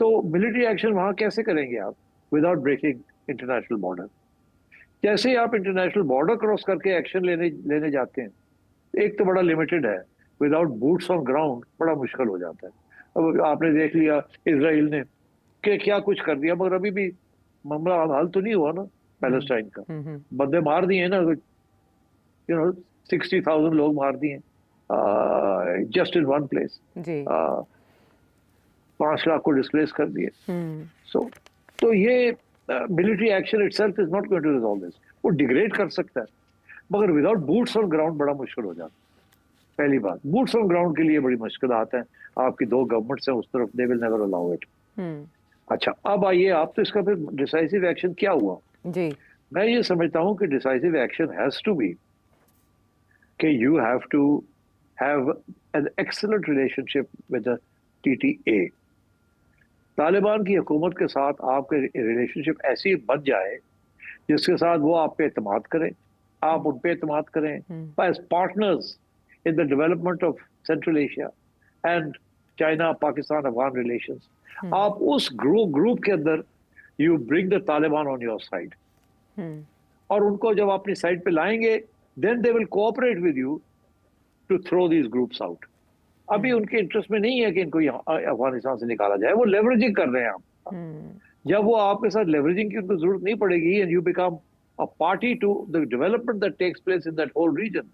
तो military action वहां कैसे करेंगे आप विदाउट ब्रेकिंग इंटरनेशनल बॉर्डर? जैसे ही आप इंटरनेशनल बॉर्डर क्रॉस करके एक्शन लेने लेने जाते हैं, एक तो बड़ा लिमिटेड है, विदाउट बूट्स ऑन ग्राउंड बड़ा मुश्किल हो जाता है। अब आपने देख लिया इसराइल ने कि क्या कुछ कर दिया, मगर अभी भी मामला हल तो नहीं हुआ ना पैलेस्टाइन का। बंदे मार दिए ना, 60,000 लोग मार दिए just in one place. 5 lakh को डिस्प्लेस कर दिए। सो तो ये military action itself is not going to resolve this. वो डिग्रेड कर सकता है, मगर विदाउट बूट्स ऑन ग्राउंड बड़ा मुश्किल हो जाता है। पहली बात, बूट्स ऑन ग्राउंड के लिए बड़ी मुश्किल आते हैं। आपकी 2 गवर्नमेंट्स हैं उस तरफ, they will never allow it. अच्छा, अब आइए आप, तो इसका फिर डिसाइसिव एक्शन क्या हुआ जी? मैं ये समझता हूं कि decisive action has to be कि you have to have an excellent relationship with the TTA। Taliban की हुकूमत के साथ आपके रिलेशनशिप ऐसी बन जाए जिसके साथ वो आप पे एतमाद करें, आप उन पे एतमाद करें as partners in the development of central Asia and China Pakistan Afghan relations. आप उस ग्रुप के अंदर you bring the Taliban on your side, और उनको जब अपनी साइड पे लाएंगे then they will cooperate with you to throw these groups out. अभी उनके इंटरेस्ट में नहीं है कि इनको अफगानिस्तान से निकाला जाए, वो लेवरेजिंग कर रहे हैं आप। जब वो आपके साथ लेवरेजिंग की उनको जरूरत नहीं पड़ेगी and you become a party to the development that takes place in that whole region,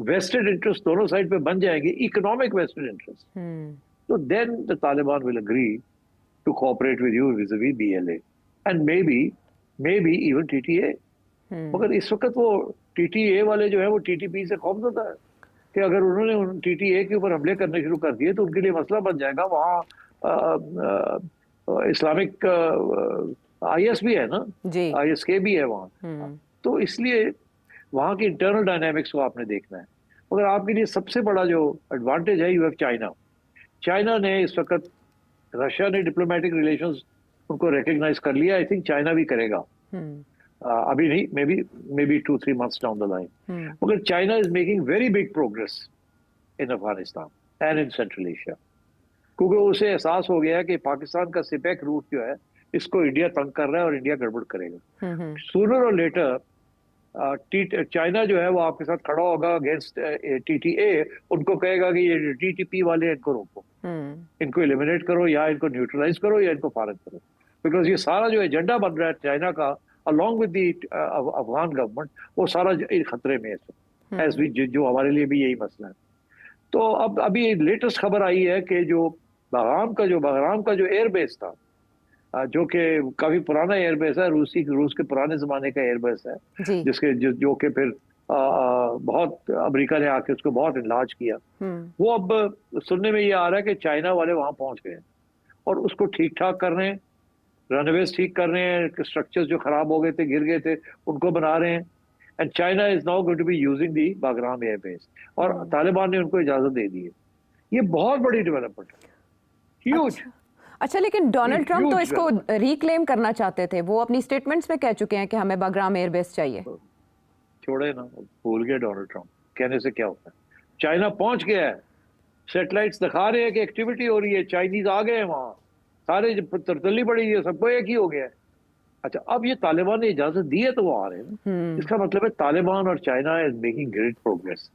vested interest दोनों साइड पे बन जाएंगे, इकोनॉमिक वेस्टेड इंटरेस्ट, तो then the Taliban will agree to cooperate with you vis-a-vis BLA and may be even TTA। मगर इस वक्त वो TTA वाले जो है वो TTP से खौफजदा है कि अगर उन्होंने TTA के ऊपर हमले करने शुरू कर दिए तो उनके लिए मसला बन जाएगा। वहाँ इस्लामिक IS भी है ना, ISK भी है वहाँ। तो इसलिए वहाँ की इंटरनल डायनामिक्स को आपने देखना है। मगर आपके लिए सबसे बड़ा जो एडवांटेज है, यू हैव चाइना। चाइना ने इस वक्त, रशिया ने डिप्लोमेटिक रिलेशंस उनको रिकग्नाइज कर लिया, आई थिंक चाइना भी करेगा। अभी नहीं, may be 2-3 months down the line. मगर China is making very big progress in Afghanistan and in Central Asia, क्योंकि उसे एहसास हो गया कि पाकिस्तान का सिपेक रूट जो है इसको इंडिया तंग कर रहा है और इंडिया गड़बड़ करेगा। सूनर और लेटर चाइना जो है वो आपके साथ खड़ा होगा अगेंस्ट TTA, उनको कहेगा कि ये TTP वाले इनको रोको, इनको एलिमिनेट करो, या इनको न्यूट्रलाइज करो, या इनको फारग करो। बिकॉज ये सारा जो एजेंडा बन रहा है चाइना का along with the Afghan government, वो सारा खतरे में है, एज जो हमारे लिए भी यही मसला है। तो अब अभी लेटेस्ट खबर आई है कि जो बहराम का जो एयरबेस था, जो कि काफी पुराना एयरबेस है, रूस के पुराने जमाने का एयरबेस है, जिसके जो कि फिर बहुत अमेरिका ने आके उसको बहुत इनलाज किया। वो अब सुनने में ये आ रहा है कि चाइना वाले वहां पहुंच गए और उसको ठीक ठाक कर रहे हैं, रनवेज ठीक कर रहे हैं, स्ट्रक्चर्स जो खराब हो गए थे, गिर गए थे, उनको बना रहे हैं। And China is now going to be using the Bagram airbase, और तालिबान ने उनको इजाजत दे दी है। ये बहुत बड़ी डेवलपमेंट है, ह्यूज। अच्छा, लेकिन डोनाल्ड ट्रंप तो इसको रिक्लेम करना चाहते थे, वो अपनी स्टेटमेंट्स में कह चुके हैं कि हमें बागराम एयरबेस चाहिए। छोड़े ना, भूल गए डोनाल्ड ट्रंप, कहने से क्या होता है। चाइना पहुंच गया है, सैटेलाइट्स दिखा रहे हैं कि एक्टिविटी हो रही है, चाइनीज आ गए हैं वहां, सारे तरतली पड़ी है, सबको एक ही हो गया है। अच्छा, अब ये तालिबान ने इजाजत दी है तो वो आ रहे हैं, इसका मतलब है तालिबान और China is making great progress.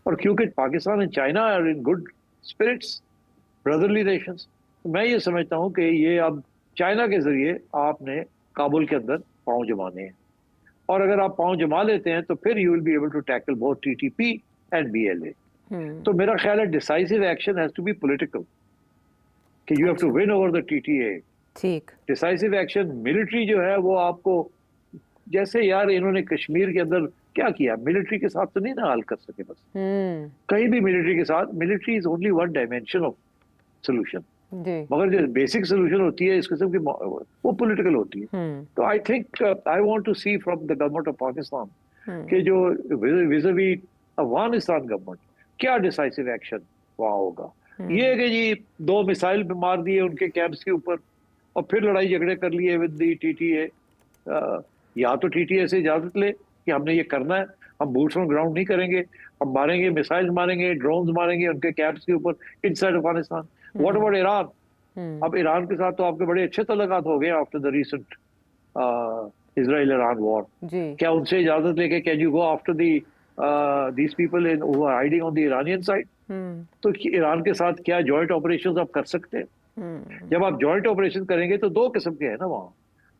और क्योंकि Pakistan and China are in good spirits, brotherly nations, तो मैं ये समझता हूँ कि ये अब चाइना के जरिए आपने काबुल के अंदर पांव जमाने हैं, और अगर आप पांव जमा लेते हैं तो फिर you will be able to tackle both TTP and BLA। तो मेरा ख्याल है decisive action has to be political, कि you have to win over the TTA। ठीक, डिसाइसिव एक्शन मिलिट्री जो है वो आपको, जैसे यार इन्होंने कश्मीर के अंदर क्या किया, मिलिट्री के साथ तो नहीं ना हल कर सके बस। कहीं भी मिलिट्री के साथ, military is only one dimension of solution, मगर जो बेसिक सोल्यूशन होती है इस किस्म की वो पॉलिटिकल होती है। तो I think I want to see from the government of Pakistan कि जो विज़-अ-वी अफगानिस्तान गवर्नमेंट क्या डिसाइसिव एक्शन वहां होगा। ये है कि जी 2 मिसाइल मार दिए उनके कैंप्स के ऊपर और फिर लड़ाई झगड़े कर लिए विद दी TTA। या तो TTA से इजाजत ले कि हमने ये करना है, हम बूट्स ऑन ग्राउंड नहीं करेंगे, हम मारेंगे, मिसाइल मारेंगे, ड्रोन्स मारेंगे उनके कैंप्स के ऊपर inside Afghanistan. What about Iran? अब ईरान के साथ तो आपके बड़े अच्छे तल्लुकात हो गए after the recent Israel Iran war. क्या उनसे इजाजत लेके can you go after these people in who are hiding on the Iranian side? तो ईरान के साथ क्या जॉइंट ऑपरेशंस आप कर सकते हैं? जब आप जॉइंट ऑपरेशन करेंगे तो दो किस्म के हैं ना,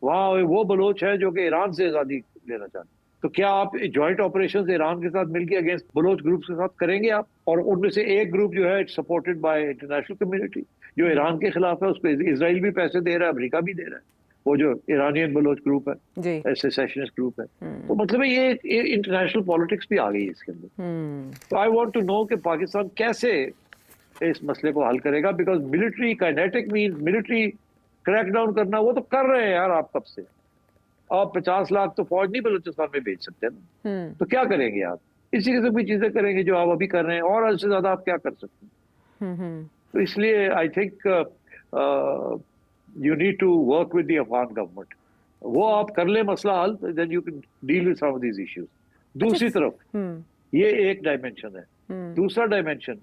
वहाँ वो बलोच है जो कि ईरान से आज़ादी लेना चाहते हैं, तो क्या आप जॉइंट ऑपरेशंस ईरान के साथ मिलकर अगेंस्ट बलोच ग्रुप्स के साथ करेंगे आप? और उनमें से एक ग्रुप जो है सपोर्टेड बाय इंटरनेशनल कम्युनिटी जो ईरान के खिलाफ है, उसको इजराइल भी पैसे दे रहा है, अमेरिका भी दे रहा है, वो जो ईरानियन बलोच ग्रुप है, सेसेशनिस्ट ग्रुप है। तो मतलब ये इंटरनेशनल पॉलिटिक्स भी आ गई है इसके अंदर। तो आई वांट टू नो कि पाकिस्तान कैसे इस मसले को हल करेगा, because military kinetic mean military crackdown करना वो तो कर रहे हैं यार आप कब से। आप 50 लाख तो फौज नहीं बलूचिस्तान में भेज सकते ना, तो क्या करेंगे आप? इसी किस्म की चीजें करेंगे जो आप अभी कर रहे हैं, और उससे ज्यादा आप क्या कर सकते हैं? तो इसलिए I think you need to work with the Afghan government. वो आप कर ले मसला हल, then you can deal with some of these issues. दूसरी तरफ ये एक डायमेंशन है। दूसरा डायमेंशन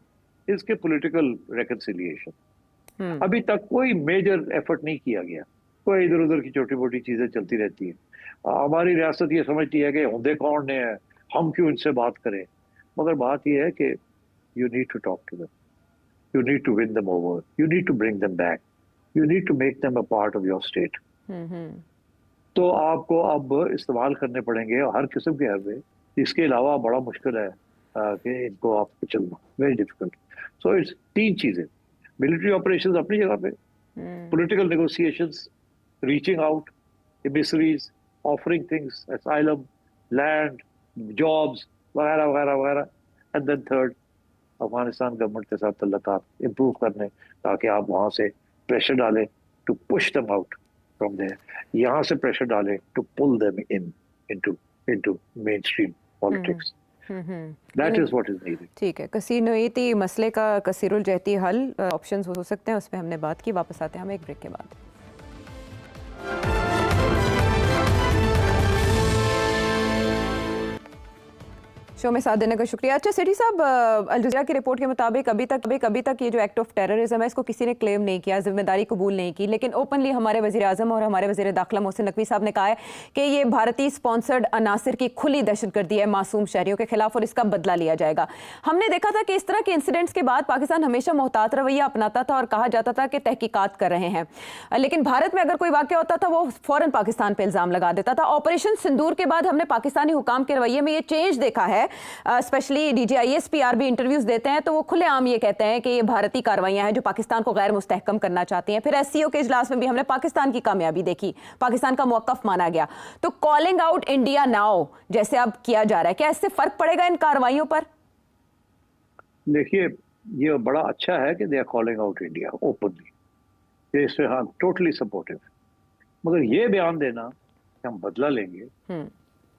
इसके पॉलिटिकल रेकन्सिलिएशन। अभी तक कोई मेजर एफर्ट नहीं किया गया, कोई इधर उधर की छोटी मोटी चीजें चलती रहती है। हमारी रियासत ये समझती है कि होंदे कौन ने है, हम क्यों इनसे बात करें, मगर बात ये है कि you need to talk to them, you need to win them over, you need to bring them back, you need to make them a part of your state. तो आपको अब इस्तेमाल करने पड़ेंगे हर किस्म के हरबे। इसके अलावा बड़ा मुश्किल है कि इनको आपको चलना, वेरी डिफिकल्ट। सो इट्स तीन चीजें, मिलिट्री ऑपरेशंस अपनी जगह पे, political negotiations, reaching out, emissaries, offering things, asylum, land, jobs, वगैरह वगैरह वगैरह, and then third, Afghanistan government के साथ तल्लुकात इम्प्रूव करने, ताकि आप वहाँ से प्रेशर डालें to push them out from there, यहाँ से प्रेशर डालें to pull them into mainstream politics. That is what is needed. ठीक है, कसीर नोयती मसले का कसीरुल जहती हल ऑप्शंस हो सकते हैं, उस पर हमने बात की। वापस आते हैं हम एक ब्रेक के बाद। शो में साथ देने का शुक्रिया। अच्छा सिटी साहब, अल जज़ीरा की रिपोर्ट के मुताबिक अभी तक ये जो एक्ट ऑफ टेररिज्म है इसको किसी ने क्लेम नहीं किया, जिम्मेदारी कबूल नहीं की, लेकिन ओपनली हमारे वज़ीर आज़म और हमारे वज़ीर दाखिला मोहसिन नकवी साहब ने कहा है कि ये भारतीय स्पॉन्सर्ड अनासिर की खुली दहशतगर्दी है मासूम शहरियों के खिलाफ और इसका बदला लिया जाएगा। हमने देखा था कि इस तरह के इंसिडेंट्स के बाद पाकिस्तान हमेशा मोहतात रवैया अपनाता था और कहा जाता था कि तहकीकात कर रहे हैं, लेकिन भारत में अगर कोई वाक़या होता था वो फ़ौरन पाकिस्तान पर इल्ज़ाम लगा देता था। ऑपरेशन सिंदूर के बाद हमने पाकिस्तानी हुकाम के रवैये में ये चेंज देखा है। स्पेशली DGIS PR भी इंटरव्यूज देते हैं तो वो खुलेआम ये कहते हैं कि ये भारतीय कार्रवाइयां हैं जो पाकिस्तान को गैर मुस्तहकम करना चाहती हैं। फिर SCO के इजलास में भी हमने पाकिस्तान की कामयाबी देखी, पाकिस्तान का मौक़िफ़ माना गया। तो कॉलिंग आउट इंडिया नाउ जैसे अब किया जा रहा है, क्या इससे फर्क पड़ेगा इन कार्रवाइयों पर? देखिए, ये बड़ा अच्छा है कि they are calling out India openly, ये इससे हाँ टोटली सपोर्टिव। मगर ये बयान देना कि हम बदला लेंगे,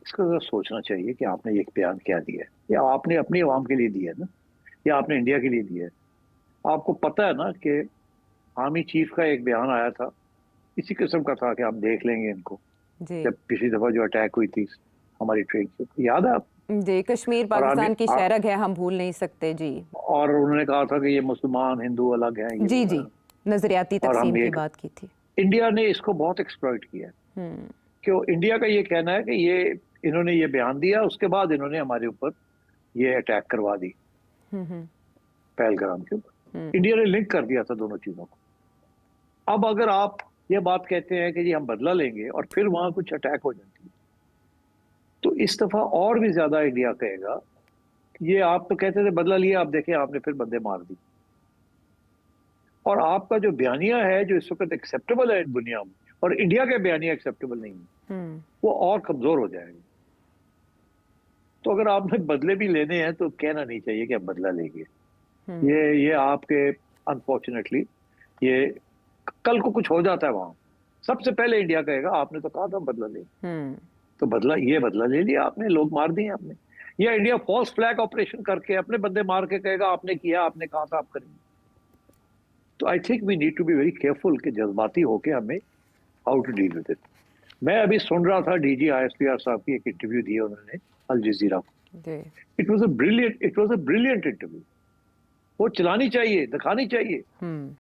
इसका जरा सोचना चाहिए कि आपने ये बयान क्या दिया है, या आपने अपनी आवाम के लिए दिया है ना, या आपने इंडिया के लिए दिया है। आपको पता है ना कि आर्मी चीफ का एक बयान आया था, इसी किस्म का था कि हम देख लेंगे इनको, जब पिछली दफा जो अटैक हुई थी हमारी ट्रेन से, याद है आप? जी, कश्मीर पाकिस्तान की शहरग है, हम भूल नहीं सकते जी। और उन्होंने कहा था कि ये मुसलमान हिंदू अलग हैं, जी जी, नजरियाती तकसीम की बात की थी। इंडिया ने इसको बहुत एक्सप्लॉइट किया है। क्यों? इंडिया का ये कहना है कि ये इन्होंने ये बयान दिया, उसके बाद इन्होंने हमारे ऊपर ये अटैक करवा दी पहलगाम के ऊपर। इंडिया ने लिंक कर दिया था दोनों चीजों को। अब अगर आप ये बात कहते हैं कि जी हम बदला लेंगे और फिर वहां कुछ अटैक हो जाती है, तो इस दफा और भी ज्यादा इंडिया कहेगा ये आप तो कहते थे बदला लिया, आप देखें आपने फिर बंदे मार दी। और आपका जो बयानिया है जो इस वक्त एक्सेप्टेबल है दुनिया में, और इंडिया के बयानिया एक्सेप्टेबल नहीं है, वो और कमजोर हो जाएंगे। तो अगर आपने बदले भी लेने हैं तो कहना नहीं चाहिए कि आप बदला लेंगे। ये आपके अनफॉर्चुनेटली ये कल को कुछ हो जाता है वहां, सबसे पहले इंडिया कहेगा आपने तो कहा था बदला ले, तो बदला ले लिया आपने, लोग मार दिए आपने। या इंडिया फॉल्स फ्लैग ऑपरेशन करके अपने बंदे मार के कहेगा आपने किया, आपने कहा था आप करेंगे। तो I think we need to be very careful कि जज्बाती होके हमें how to deal with it. मैं अभी सुन रहा था DGISPR साहब की एक इंटरव्यू दी उन्होंने अल जजीरा को। It was a brilliant interview. वो चलानी चाहिए, दिखानी चाहिए